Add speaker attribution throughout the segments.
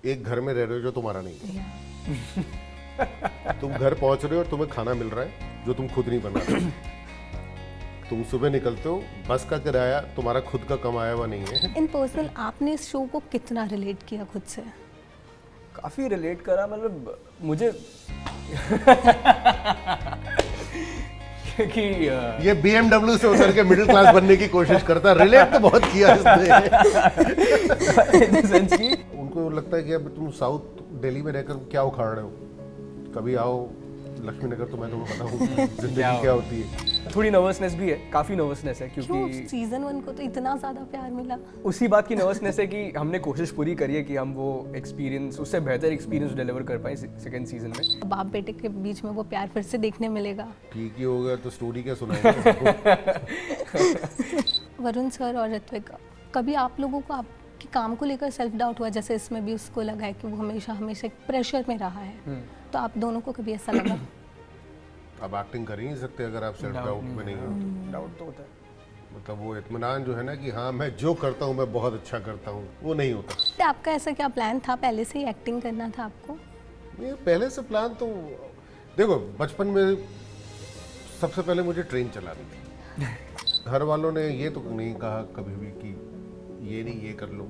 Speaker 1: एक घर में रह रहे हो जो तुम्हारा नहीं है। तुम घर पहुंच रहे हो और तुम्हें खाना मिल रहा है जो तुम खुद नहीं बना रहे। तुम सुबह निकलते हो, बस का किराया तुम्हारा खुद का कमाया हुआ नहीं है।
Speaker 2: इन पर्सनल आपने इस शो को कितना रिलेट किया खुद से?
Speaker 3: काफ़ी रिलेट करा, मतलब मुझे क्योंकि
Speaker 1: ये BMW से उतर के मिडिल क्लास बनने की कोशिश करता है, रिलेट तो बहुत किया इसने।
Speaker 3: सेंस की
Speaker 1: उनको लगता है कि अब तुम साउथ दिल्ली में रहकर क्या उखाड़ रहे हो, कभी आओ लक्ष्मी नगर तो मैं तुम्हें बताऊं जिंदगी क्या होती है।
Speaker 3: थोड़ी नर्वसनेस भी है, काफ़ी नर्वसनेस है क्योंकि
Speaker 2: सीजन 1 को तो इतना ज़्यादा प्यार मिला।
Speaker 3: उसी बात की नर्वसनेस है कि हमने कोशिश पूरी करी है कि हम वो एक्सपीरियंस, उससे बेहतर एक्सपीरियंस डिलीवर कर पाए सेकंड सीजन में।
Speaker 2: बाप बेटे के बीच में वो प्यार फिर से देखने मिलेगा।
Speaker 1: ठीक ही हो गया तो स्टोरी क्या सुनाएंगे सबको?
Speaker 2: वरुण सर और ऋत्विक, कभी आप लोगों को आपके काम को लेकर सेल्फ डाउट हुआ? जैसे इसमें भी उसको लगा है कि वो हमेशा एक प्रेशर में रहा है, तो आप दोनों को कभी ऐसा लगा?
Speaker 1: अब एक्टिंग कर ही नहीं सकते अगर आप सेल्फ डाउट में नहीं हो।
Speaker 3: डाउट तो होता है,
Speaker 1: मतलब वो इत्मीनान जो है ना कि हाँ मैं जो करता हूँ मैं बहुत अच्छा करता हूँ, वो नहीं होता।
Speaker 2: तो आपका ऐसा क्या प्लान था? पहले से ही एक्टिंग करना था आपको?
Speaker 1: ये पहले से प्लान तो देखो, बचपन में सबसे पहले मुझे ट्रेन चलानी थी। घर वालों ने ये तो नहीं कहा कभी भी कि ये नहीं ये कर लो।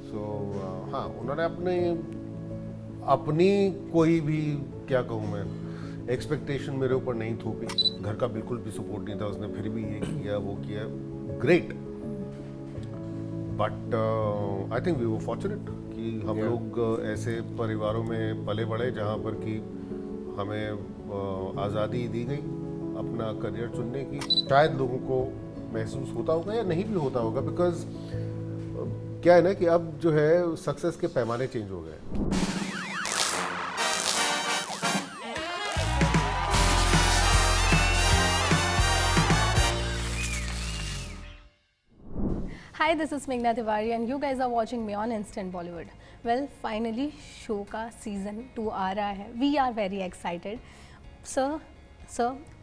Speaker 1: सो हाँ, उन्होंने अपनी कोई भी क्या कहूँ मैं एक्सपेक्टेशन मेरे ऊपर नहीं थोपी। घर का बिल्कुल भी सपोर्ट नहीं था, उसने फिर भी ये किया वो किया, great. But I think we were fortunate कि हम लोग ऐसे परिवारों में पले बड़े जहाँ पर कि हमें आज़ादी दी गई अपना करियर चुनने की। शायद लोगों को महसूस होता होगा या नहीं भी होता होगा, बिकॉज क्या है ना कि अब जो है सक्सेस के पैमाने चेंज हो गए।
Speaker 2: Hi, this is Meghna Tiwari and you guys are watching me on Instant Bollywood. Well, finally show का सीज़न 2 आ रहा है. We are very excited. Sir,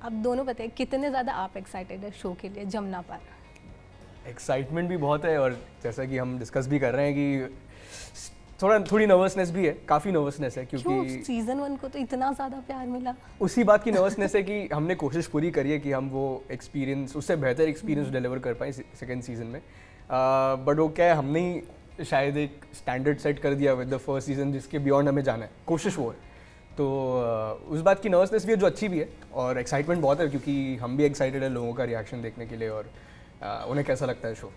Speaker 2: आप दोनों बताइए कितने ज़्यादा आप एक्साइटेड है शो के लिए जमुना पार?
Speaker 3: एक्साइटमेंट भी बहुत है और जैसा कि हम डिस्कस भी कर रहे हैं कि थोड़ी नर्वसनेस भी है, काफ़ी नर्वसनेस है क्योंकि
Speaker 2: सीजन 1 को तो इतना ज़्यादा प्यार मिला।
Speaker 3: उसी बात की नर्वसनेस है कि हमने कोशिश पूरी करी है कि हम वो एक्सपीरियंस, उससे बेहतर एक्सपीरियंस डिलीवर कर पाए सेकंड सीजन में। बट वो क्या है, हमने ही शायद एक स्टैंडर्ड सेट कर दिया विद द फर्स्ट सीजन जिसके बियॉन्ड हमें जाना है, कोशिश वो है। तो उस बात की नर्वसनेस भी है जो अच्छी भी है, और एक्साइटमेंट बहुत है क्योंकि हम भी एक्साइटेड है लोगों का रिएक्शन देखने के लिए और उन्हें कैसा लगता है show.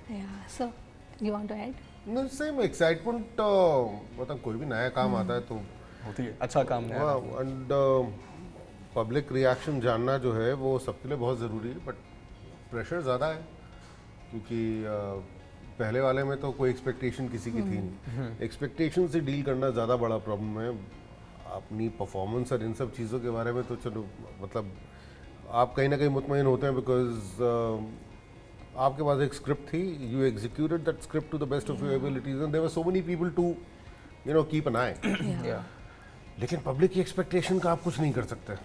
Speaker 2: So you want to add?
Speaker 1: No, same excitement. मतलब कोई भी नया काम आता है तो
Speaker 3: होती है, अच्छा काम है।
Speaker 1: एंड पब्लिक रिएक्शन जानना जो है वो सबके लिए बहुत ज़रूरी है, बट प्रेशर ज़्यादा है क्योंकि पहले वाले में तो कोई एक्सपेक्टेशन किसी की थी नहीं। एक्सपेक्टेशन से डील करना ज़्यादा बड़ा प्रॉब्लम है। अपनी परफॉर्मेंस और इन सब चीज़ों के बारे में तो चलो, मतलब आप कहीं ना कहीं मुतमईन होते हैं बिकॉज आपके पास एक स्क्रिप्ट थी, you executed that script to the best of your abilities and there were so many people to keep an eye. लेकिन पब्लिक की एक्सपेक्टेशन का आप कुछ नहीं कर सकते।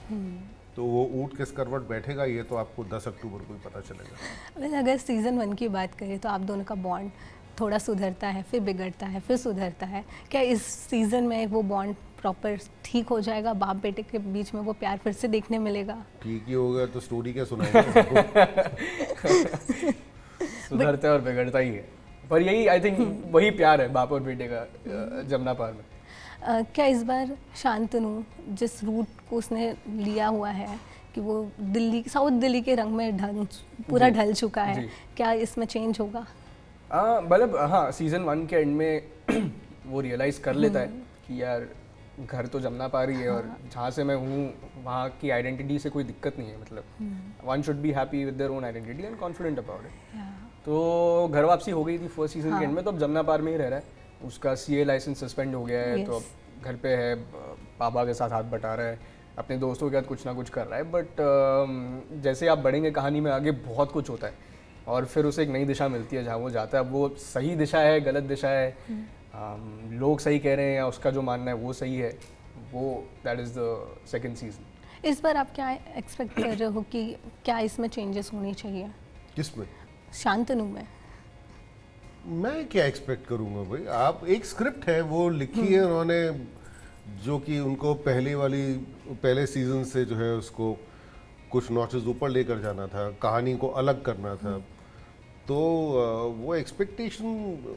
Speaker 1: तो वो ऊँट किस करवट बैठेगा ये तो आपको 10 अक्टूबर को ही पता चलेगा।
Speaker 2: अगर सीज़न 1 की बात करें तो आप दोनों का बॉन्ड थोड़ा सुधरता है, फिर बिगड़ता है, फिर सुधरता है। क्या इस सीज़न में वो बॉन्ड प्रॉपर ठीक हो जाएगा? बाप बेटे के बीच में वो प्यार फिर से देखने मिलेगा?
Speaker 1: ठीक ही हो गया तो स्टोरी क्या सुनाएंगे सबको?
Speaker 3: सुधरता है और बिगड़ता ही है, पर यही आई थिंक वही प्यार है बाप और बेटे का जमुना पार में।
Speaker 2: क्या इस बार शांतनु जिस रूट को उसने लिया हुआ है कि वो दिल्ली, साउथ दिल्ली के रंग में पूरा ढल चुका है, क्या इसमें चेंज होगा?
Speaker 3: मतलब हाँ, सीजन 1 के एंड में वो रियलाइज कर लेता है कि यार घर तो जमुना पार ही है और जहाँ से मैं हूँ वहाँ की आइडेंटिटी से कोई दिक्कत नहीं है। मतलब one should be happy with their own identity and confident about it. तो घर वापसी हो गई थी फर्स्ट सीजन के एंड में, तो अब जमुना पार में ही रह रहा है। उसका CA लाइसेंस सस्पेंड हो गया है, तो अब घर पे है, पापा के साथ हाथ बटा रहा है, अपने दोस्तों के साथ कुछ ना कुछ कर रहा है। बट जैसे आप बढ़ेंगे कहानी में आगे बहुत कुछ होता है और फिर उसे एक नई दिशा मिलती है जहाँ वो जाता है। अब वो सही दिशा है, गलत दिशा है, लोग सही कह रहे हैं या उसका जो मानना है वो सही है, वो that is the second season.
Speaker 2: इस बार आप क्या एक्सपेक्ट कर रहे हो कि क्या इसमें चेंजेस होनी चाहिए?
Speaker 1: किसमें?
Speaker 2: शांतनु में।
Speaker 1: मैं क्या एक्सपेक्ट करूंगा भाई, आप एक स्क्रिप्ट है वो लिखी है उन्होंने, जो कि उनको पहले सीजन से जो है उसको कुछ नॉचेस ऊपर लेकर जाना था, कहानी को अलग करना था, तो वो एक्सपेक्टेशन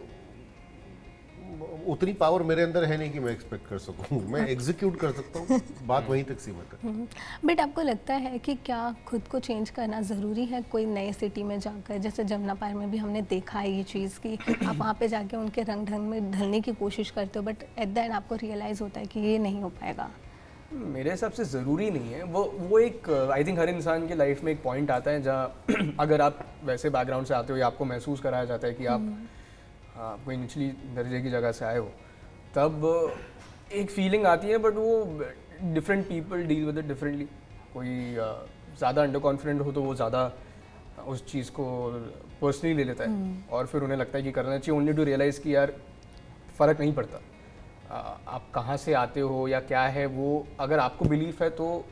Speaker 1: उतनी पावर मेरे अंदर है नहीं कि मैं एक्सपेक्ट कर सकूं। मैं एग्जीक्यूट कर सकता हूँ, बात वहीं तक सीमित है।
Speaker 2: बट आपको लगता है कि क्या खुद को चेंज करना ज़रूरी है कोई नए सिटी में जाकर? जैसे जमुना पार में भी हमने देखा है ये चीज़ कि आप वहाँ पे जाके उनके रंग ढंग में ढलने की कोशिश करते हो, बट एट द एंड आपको रियलाइज़ होता है कि ये नहीं हो पाएगा।
Speaker 3: मेरे हिसाब से ज़रूरी नहीं है वो एक आई थिंक हर इंसान के लाइफ में एक पॉइंट आता है जहाँ अगर आप वैसे बैकग्राउंड से आते हो या आपको महसूस कराया जाता है कि आप कोई निचली दर्जे की जगह से आए हो, तब एक फीलिंग आती है, बट वो different people deal with it differently. कोई ज़्यादा अंडर कॉन्फिडेंट हो तो वो ज़्यादा उस चीज़ को पर्सनली ले लेता है और फिर उन्हें लगता है कि करना चाहिए, ओनली टू रियलाइज़ कि यार फ़र्क नहीं पड़ता आप कहाँ से आते हो या क्या है वो, अगर आपको बिलीफ है तो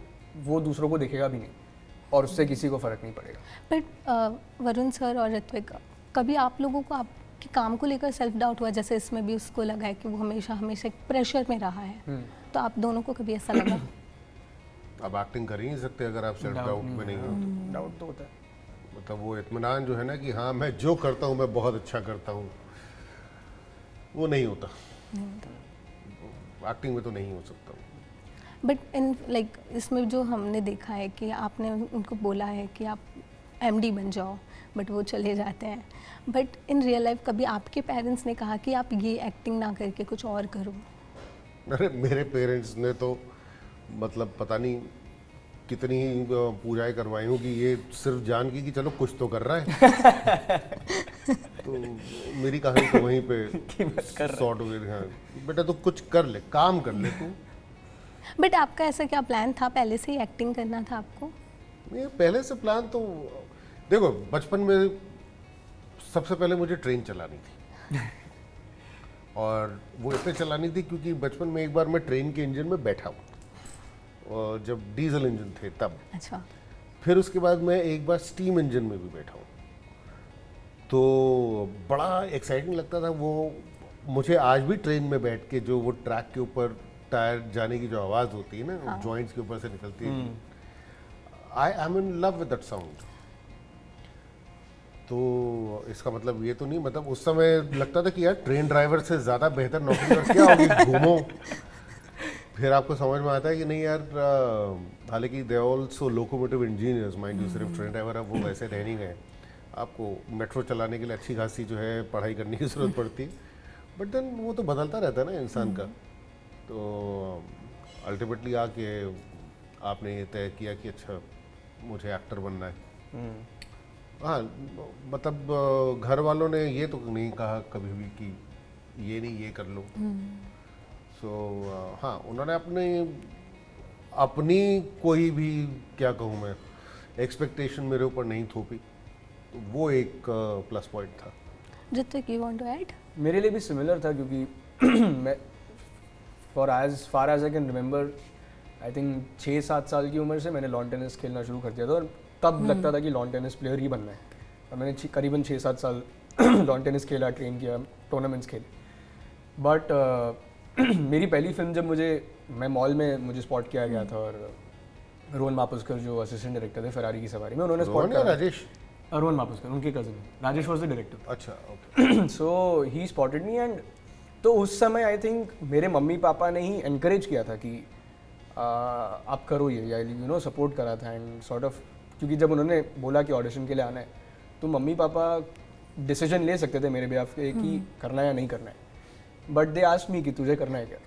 Speaker 3: वो दूसरों को दिखेगा भी नहीं और उससे किसी को फ़र्क नहीं पड़ेगा।
Speaker 2: बट वरुण सर और ऋत्विक, कभी आप लोगों को आपके काम को लेकर सेल्फ डाउट हुआ? जैसे इसमें भी उसको लगा है कि वो हमेशा एक प्रेशर में रहा है, तो आप दोनों को कभी ऐसा लगा?
Speaker 1: अब एक्टिंग कर ही नहीं सकते अगर आप सेल्फ डाउट में नहीं हो।
Speaker 3: डाउट तो होता है,
Speaker 1: मतलब वो इत्मीनान जो है ना कि हाँ मैं जो करता हूँ मैं बहुत अच्छा करता हूँ, वो नहीं होता। एक्टिंग में तो नहीं हो सकता।
Speaker 2: बट इन लाइक इसमें जो हमने देखा है कि आपने उनको बोला है कि आप एमडी बन जाओ, बट वो चले जाते हैं। बट इन रियल लाइफ कभी आपके पेरेंट्स ने कहा कि आप ये एक्टिंग ना करके कुछ और करो?
Speaker 1: अरे मेरे पेरेंट्स ने तो मतलब पता नहीं कितनी पूजाएं करवाई हूँ कि ये सिर्फ जान की कि चलो कुछ तो कर रहा है। तो मेरी कहानी तो वहीं पे सॉर्ट हो गई। हाँ बेटा तू कुछ कर ले, काम कर ले तू।
Speaker 2: बट आपका ऐसा क्या प्लान था, पहले से ही एक्टिंग करना था आपको?
Speaker 1: नहीं पहले से प्लान तो देखो, बचपन में सबसे पहले मुझे ट्रेन चलानी थी और वो इसलिए चलानी थी क्योंकि बचपन में एक बार मैं ट्रेन के इंजन में बैठा हूँ और जब डीजल इंजन थे तब।
Speaker 2: अच्छा।
Speaker 1: फिर उसके बाद मैं एक बार स्टीम इंजन में भी बैठा हूँ, तो बड़ा एक्साइटिंग लगता था वो। मुझे आज भी ट्रेन में बैठ के जो वो ट्रैक के ऊपर टायर जाने की जो आवाज़ होती है ना, जॉइंट्स के ऊपर से निकलती है, I am in love with that sound. तो इसका मतलब ये तो नहीं, मतलब उस समय लगता था कि यार ट्रेन ड्राइवर से ज़्यादा बेहतर नौकरी और क्या होगी, घूमो। फिर आपको समझ में आता है कि नहीं यार, हालांकि they also locomotive engineers, mind you, सिर्फ ट्रेन ड्राइवर अब वो वैसे रह नहीं गए। आपको मेट्रो चलाने के लिए अच्छी खासी जो है पढ़ाई करने की ज़रूरत पड़ती है, बट देन वो तो बदलता रहता है ना इंसान का। तो अल्टीमेटली आके आपने ये तय किया कि अच्छा मुझे एक्टर बनना है। हाँ मतलब घर वालों ने ये तो नहीं कहा कभी भी कि ये नहीं ये कर लो। सो हाँ उन्होंने अपनी कोई भी क्या कहूँ मैं एक्सपेक्टेशन मेरे ऊपर नहीं थोपी, तो वो एक प्लस पॉइंट था।
Speaker 2: Ritvik, you want to add?
Speaker 3: मेरे लिए भी सिमिलर था क्योंकि मैं for as far as I can remember, I think 6-7 साल की उम्र से मैंने लॉन टेनिस खेलना शुरू कर दिया था और तब लगता था कि लॉन टेनिस प्लेयर ही बनना है। और मैंने करीबन 6-7 साल लॉन टेनिस खेला, ट्रेन किया, टूर्नामेंट्स खेले। बट मेरी पहली फिल्म जब मैं मॉल में मुझे स्पॉट किया गया था और रोहन मापुस्कर जो असिस्टेंट डायरेक्टर थे फरारी की सवारी में, उन्होंने स्पॉट किया।
Speaker 1: राजेश
Speaker 3: रोहन मापुस्कर उनके cousin, Rajesh was the director.
Speaker 1: अच्छा okay.
Speaker 3: So he spotted me and तो उस समय आई थिंक मेरे मम्मी पापा ने ही एनकरेज किया था कि आप करो ये, या यू नो सपोर्ट करा था एंड सॉर्ट ऑफ, क्योंकि जब उन्होंने बोला कि ऑडिशन के लिए आना है तो मम्मी पापा डिसीजन ले सकते थे मेरे बिहाफ पे कि करना है या नहीं करना है, बट दे आस्क्ड मी कि तुझे करना है क्या।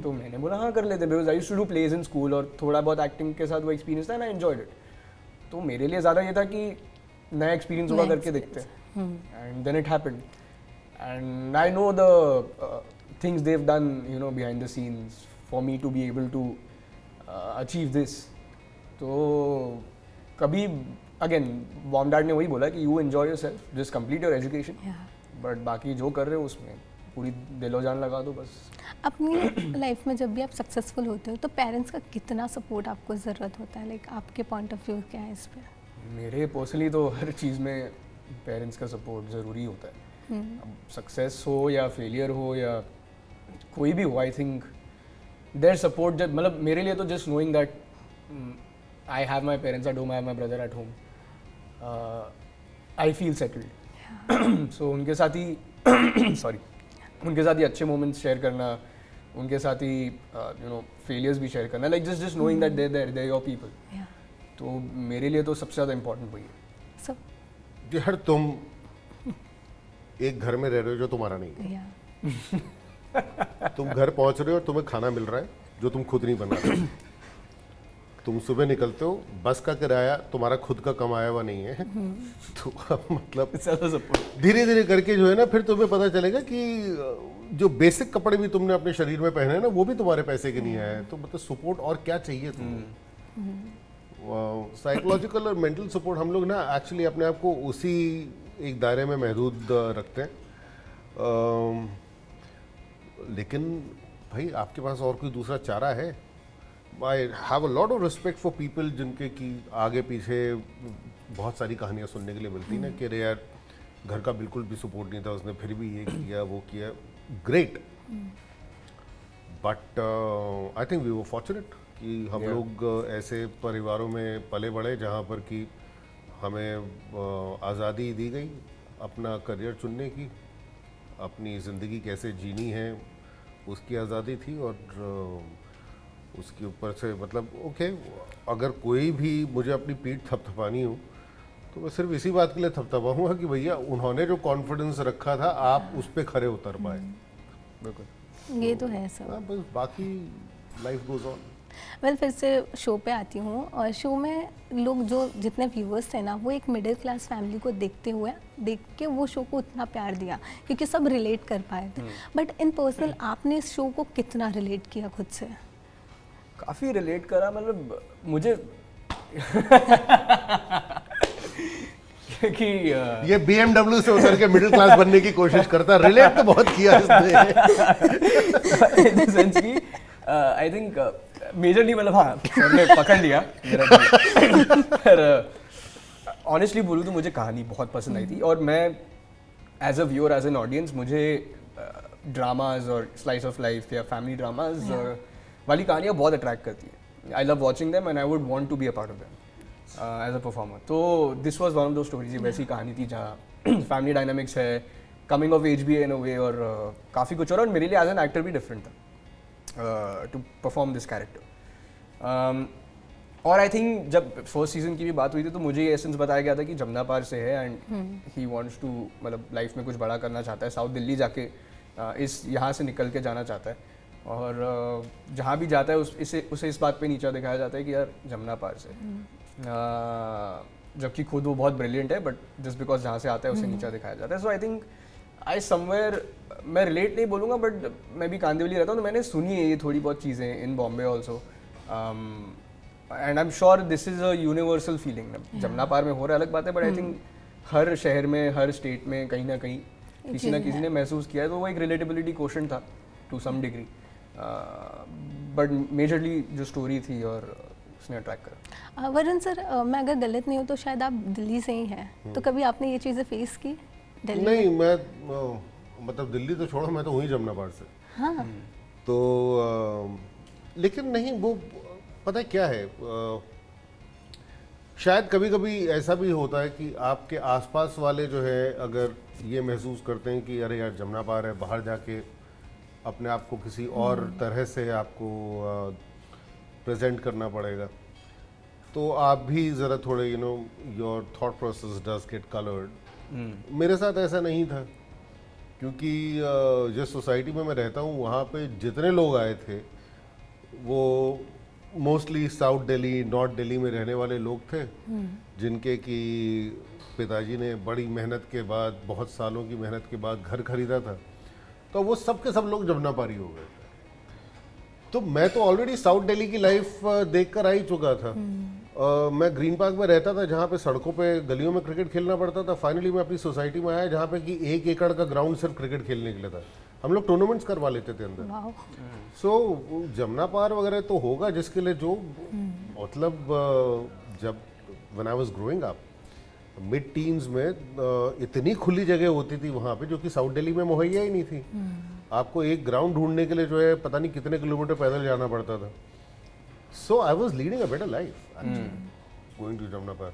Speaker 3: तो मैंने बोला हाँ कर लेते, because I used to do plays in school और थोड़ा बहुत एक्टिंग के साथ वो एक्सपीरियंस था एंड आई एंजॉयड इट। तो मेरे लिए ज़्यादा ये था कि नया एक्सपीरियंस होगा करके देखते हैं, and then it happened and I know the things they have done you know behind the scenes for me to be able to achieve this. तो कभी अगेन मॉम डैड ने वही बोला कि you enjoy yourself, just complete your education, but बाकी जो कर रहे हो उसमें पूरी दिलो जान लगा दो बस।
Speaker 2: अपनी लाइफ में जब भी आप सक्सेसफुल होते हो तो पेरेंट्स का कितना सपोर्ट आपको ज़रूरत होता है? लाइक आपके पॉइंट ऑफ व्यू क्या है इस पर?
Speaker 3: मेरे पर्सनली तो हर चीज़ में पेरेंट्स का सपोर्ट ज़रूरी होता है। सक्सेस हो या फेलियर हो या कोई भी हो, आई थिंक देयर सपोर्ट, जब मतलब मेरे लिए तो just knowing that I have my parents at home, I have my brother at home, I feel settled. So उनके साथ ही सॉरी उनके साथ ही अच्छे मोमेंट्स शेयर करना, उनके साथ ही यू नो फेलियर्स भी शेयर करना, like just knowing that they your people, तो मेरे लिए तो सबसे ज़्यादा इम्पोर्टेंट वही है।
Speaker 2: सब
Speaker 1: यार तुम एक घर में रह रहे हो जो तुम्हारा नहीं है,
Speaker 2: या
Speaker 1: तुम घर पहुंच रहे हो और तुम्हें खाना मिल रहा है जो तुम खुद नहीं बना रहे, तुम सुबह निकलते हो, बस का किराया तुम्हारा खुद का कमाया हुआ नहीं है, तो अब मतलब
Speaker 3: ज़्यादा सपोर्ट
Speaker 1: धीरे धीरे करके जो है ना, फिर तुम्हें पता चलेगा कि जो बेसिक कपड़े भी तुमने अपने शरीर में पहने हैं ना, वो भी तुम्हारे पैसे के नहीं आए, तो मतलब सपोर्ट और क्या चाहिए तुम्हें। साइकोलॉजिकल और मेंटल सपोर्ट हम लोग ना एक्चुअली अपने आप को उसी एक दायरे में महदूद रखते हैं, लेकिन भाई आपके पास और कोई दूसरा चारा है। I have a lot of respect for people जिनके कि आगे पीछे बहुत सारी कहानियाँ सुनने के लिए मिलती ना, कि अरे यार घर का बिल्कुल भी सपोर्ट नहीं था, उसने फिर भी ये किया वो किया, great, but I think we were fortunate कि हम लोग ऐसे परिवारों में पले बड़े जहाँ पर कि हमें आज़ादी दी गई अपना करियर चुनने की, अपनी ज़िंदगी कैसे जीनी है उसकी आज़ादी थी, और उसके ऊपर से मतलब ओके, अगर कोई भी मुझे अपनी पीठ थपथपानी हो तो मैं सिर्फ इसी बात के लिए थपथपाऊँगा कि भैया उन्होंने जो कॉन्फिडेंस रखा था आप उस पर खरे उतर पाए।
Speaker 3: बिल्कुल,
Speaker 2: ये तो है सब।
Speaker 1: हाँ, बस बाकी लाइफ गोज ऑन।
Speaker 2: वेल फिर से शो पे आती हूँ, और शो में लोग जो जितने व्यूवर्स थे ना, वो एक मिडिल क्लास फैमिली को देख के वो शो को उतना प्यार दिया क्योंकि सब रिलेट कर पाए थे। बट इन पर्सनल आपने इस शो को कितना रिलेट किया खुद से?
Speaker 3: काफ़ी रिलेट करा, मतलब मुझे क्योंकि
Speaker 1: ये BMW से उतर के मिडिल क्लास बनने की कोशिश करता, रिलेट तो बहुत किया इसने।
Speaker 3: इन द सेंस कि आई थिंक मेजरली मतलब हाँ सर ने पकड़ लिया मेरा पर ऑनेस्टली बोलूँ तो मुझे कहानी बहुत पसंद आई थी, और मैं as a viewer as an audience मुझे ड्रामाज और स्लाइस ऑफ लाइफ या फैमिली ड्रामाज वाली कहानियाँ बहुत अट्रैक्ट करती हैं। I love watching them and I would want to be a part of them as a performer. तो this was one of those stories, वैसी कहानी थी जहाँ फैमिली डायनामिक्स है, कमिंग ऑफ एज भी है इन अ वे, और काफ़ी कुछ और मेरे लिए एज एन एक्टर भी डिफरेंट था टू परफॉर्म दिस कैरेक्टर। और आई थिंक जब फर्स्ट सीजन की भी बात हुई थी तो मुझे ये एसेंस बताया गया था कि जमुना पार से है एंड ही वांट्स टू मतलब लाइफ में कुछ बड़ा करना चाहता है, साउथ दिल्ली जाके इस यहाँ से निकल के जाना चाहता है, और जहाँ भी जाता है उसे इस बात पे नीचा दिखाया जाता है कि यार जमुना पार से, जबकि खुद वो बहुत ब्रिलियंट है बट जस्ट बिकॉज जहाँ से आता है उसे नीचा दिखाया जाता है। सो आई थिंक आई समवेयर, मैं रिलेट नहीं बोलूँगा बट मैं भी कांदिवली रहता हूँ तो मैंने सुनी है ये थोड़ी बहुत चीज़ें in Bombay also, and I am sure this is a universal feeling. Jamuna पार में हो रहा है अलग बात है, बट आई थिंक हर शहर में हर स्टेट में कहीं ना कहीं किसी ना किसी ने महसूस किया है, तो वो एक रिलेटेबिलिटी क्वेश्चन था to some degree, but majorly जो स्टोरी थी और उसने अट्रैक्ट करा।
Speaker 2: वरुण सर, मैं अगर गलत नहीं हूँ तो शायद आप दिल्ली से ही हैं, तो कभी आपने ये चीज़ें फेस की दिल्ली
Speaker 1: नहीं
Speaker 2: में?
Speaker 1: मैं मतलब दिल्ली तो छोड़ो, मैं तो हुई जमुना पार से।
Speaker 2: हाँ
Speaker 1: तो लेकिन नहीं, वो पता है क्या है, शायद कभी कभी ऐसा भी होता है कि आपके आसपास वाले जो है अगर ये महसूस करते हैं कि अरे यार जमुना पार है, बाहर जाके अपने आप को किसी और तरह से आपको प्रेजेंट करना पड़ेगा, तो आप भी ज़रा थोड़े your thought process does get coloured. मेरे साथ ऐसा नहीं था क्योंकि जिस सोसाइटी में मैं रहता हूँ वहाँ पे जितने लोग आए थे वो mostly south Delhi north Delhi में रहने वाले लोग थे, जिनके कि पिताजी ने बड़ी मेहनत के बाद, बहुत सालों की मेहनत के बाद घर खरीदा था, तो वो सब के सब लोग जमुना पारी हो गए थे। तो मैं तो ऑलरेडी साउथ दिल्ली की लाइफ देख कर आ ही चुका था। मैं ग्रीन पार्क में रहता था जहाँ पे सड़कों पे गलियों में क्रिकेट खेलना पड़ता था। फाइनली मैं अपनी सोसाइटी में आया जहाँ पे कि 1 एकड़ का ग्राउंड सिर्फ क्रिकेट खेलने के लिए था। हम लोग टूर्नामेंट्स करवा लेते थे अंदर। सो जमुना पार वगैरह तो होगा जिसके लिए जो मतलब जब when I was growing up mid teens में इतनी खुली जगह होती थी वहाँ पे जो कि साउथ दिल्ली में मुहैया ही नहीं थी। आपको एक ग्राउंड ढूंढने के लिए जो है पता नहीं कितने किलोमीटर पैदल जाना पड़ता था। So I was leading a better life going to Jamuna park.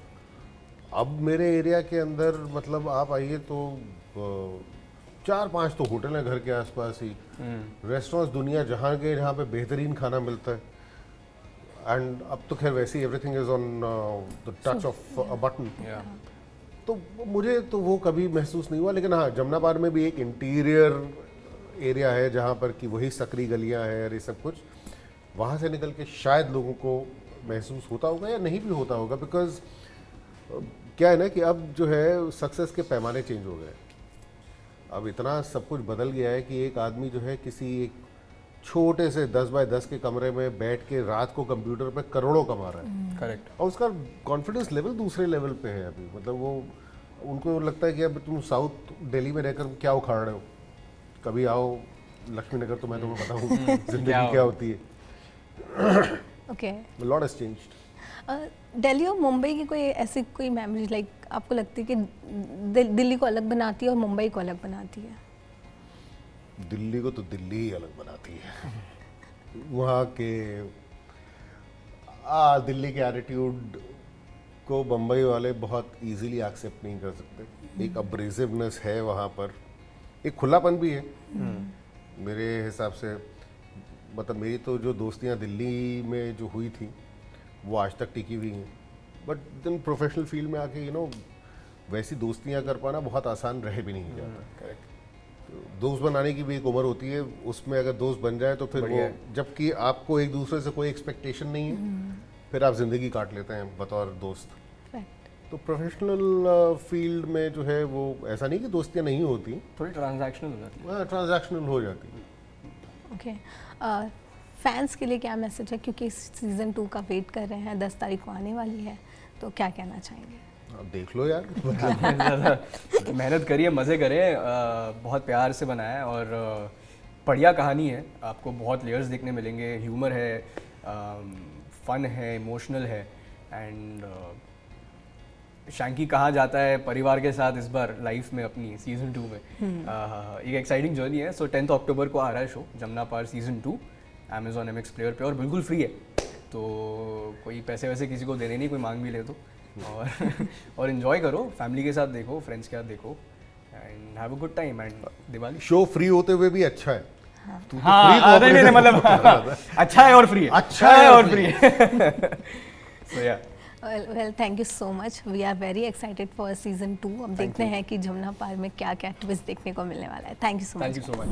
Speaker 1: अब मेरे एरिया के अंदर मतलब आप आइए तो 4-5 तो होटल हैं घर के आसपास ही, रेस्टोरेंट्स दुनिया जहाँ के जहाँ पे बेहतरीन खाना मिलता है। एंड अब तो खैर वैसे ही everything is on the touch of a button. तो मुझे तो वो कभी महसूस नहीं हुआ। लेकिन हाँ, जमुना पार्क में भी एक इंटीरियर एरिया है जहाँ पर कि वही सकरी गलियाँ हैं और ये सब कुछ, वहाँ से निकल के शायद लोगों को महसूस होता होगा या नहीं भी होता होगा। बिकॉज क्या है ना कि अब जो है सक्सेस के पैमाने चेंज हो गए। अब इतना सब कुछ बदल गया है कि एक आदमी जो है किसी एक छोटे से 10 बाय 10 के कमरे में बैठ के रात को कंप्यूटर पे करोड़ों कमा रहा है।
Speaker 3: करेक्ट।
Speaker 1: और उसका कॉन्फिडेंस लेवल दूसरे लेवल पे है अभी। मतलब वो उनको लगता है कि अब तुम साउथ दिल्ली में रहकर क्या उखाड़ रहे हो, कभी आओ लक्ष्मी नगर तो मैं तुम्हें बताऊँ जिंदगी क्या होती है।
Speaker 2: Okay,
Speaker 1: lot has changed.
Speaker 2: Delhi और मुंबई की कोई ऐसी कोई मेमोरी लाइक आपको लगती है कि दिल्ली को अलग बनाती है और मुंबई को अलग बनाती है?
Speaker 1: दिल्ली को तो दिल्ली ही अलग बनाती है। वहाँ के दिल्ली के एटीट्यूड को बम्बई वाले बहुत इजीली एक्सेप्ट नहीं कर सकते। एक अब्रेसिवनेस है वहाँ पर, एक खुलापन भी है मेरे हिसाब से। मतलब मेरी तो जो दोस्तियाँ दिल्ली में जो हुई थी वो आज तक टिकी हुई हैं। बट देन प्रोफेशनल फील्ड में आके वैसी दोस्तियाँ कर पाना बहुत आसान रह भी नहीं जाता।
Speaker 3: करेक्ट।
Speaker 1: दोस्त बनाने की भी एक उम्र होती है, उसमें अगर दोस्त बन जाए तो फिर वो, जबकि आपको एक दूसरे से कोई एक्सपेक्टेशन नहीं है, फिर आप जिंदगी काट लेते हैं बतौर दोस्त। तो प्रोफेशनल फील्ड में जो है वो ऐसा नहीं कि दोस्तियाँ नहीं होती,
Speaker 3: थोड़ी ट्रांजैक्शनल हो जाती है।
Speaker 1: ट्रांजैक्शनल हो जाती है।
Speaker 2: ओके, फैंस के लिए क्या मैसेज है, क्योंकि सीज़न 2 का वेट कर रहे हैं, 10 तारीख को आने वाली है, तो क्या कहना चाहेंगे?
Speaker 1: अब देख लो यार।
Speaker 3: मेहनत करिए, मज़े करें, बहुत प्यार से बनाया है और बढ़िया कहानी है। आपको बहुत लेयर्स देखने मिलेंगे, ह्यूमर है, फन है, इमोशनल है। एंड शैंकी कहाँ जाता है परिवार के साथ इस बार लाइफ में अपनी सीज़न 2 में। एक एक्साइटिंग जर्नी है। सो 10 अक्टूबर को आ रहा है show Jamuna park season 2 Amazon MX player पे, और बिल्कुल फ्री है। तो कोई पैसे वैसे किसी को देने नहीं, कोई मांग भी ले तो। और इन्जॉय करो, फैमिली के साथ देखो, फ्रेंड्स के साथ देखो, and have a good time. And Diwali
Speaker 1: show free होते हुए भी अच्छा है।
Speaker 3: हाँ, नहीं, मतलब अच्छा है और फ्री है,
Speaker 1: अच्छा है और
Speaker 3: फ्री है। So yeah.
Speaker 2: Well, thank you so much. We are very excited for season 2. अब देखते हैं कि जमुना पार्क में क्या क्या ट्विस्ट देखने को मिलने वाला है। Thank you so much.
Speaker 3: Thank you so much.